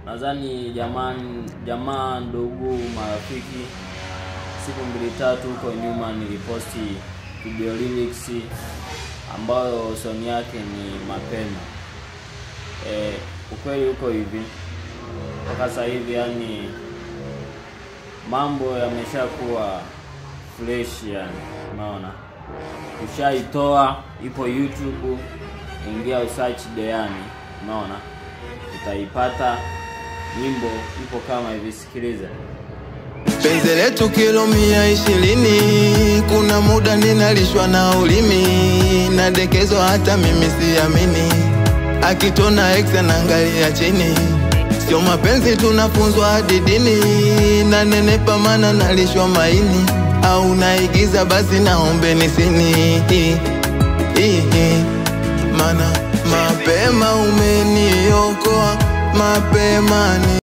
Nadhani jamaa ndugu marafiki, siku 2-3 huko nyuma niliposti video lyrics ambayo soni yake ni mapema. Ukweli uko hivi, kwa sasa hivi yani mambo yameshakuwa fresh yani, unaona. Ushaitoa, ipo YouTube, ingia usearch Deani, unaona. Utaipata nyimbo ipo kama hivi, sikiliza. Penzi letu kilo 120, kuna muda ninalishwa na ulimi, nadekezwa hata mimi siamini, akitona ex anaangalia chini. Sio mapenzi tunafunzwa hadi dini, na nenepa maana nalishwa maini, au naigiza basi naombeni sini. Mana mapema umeniokoa, mapema ni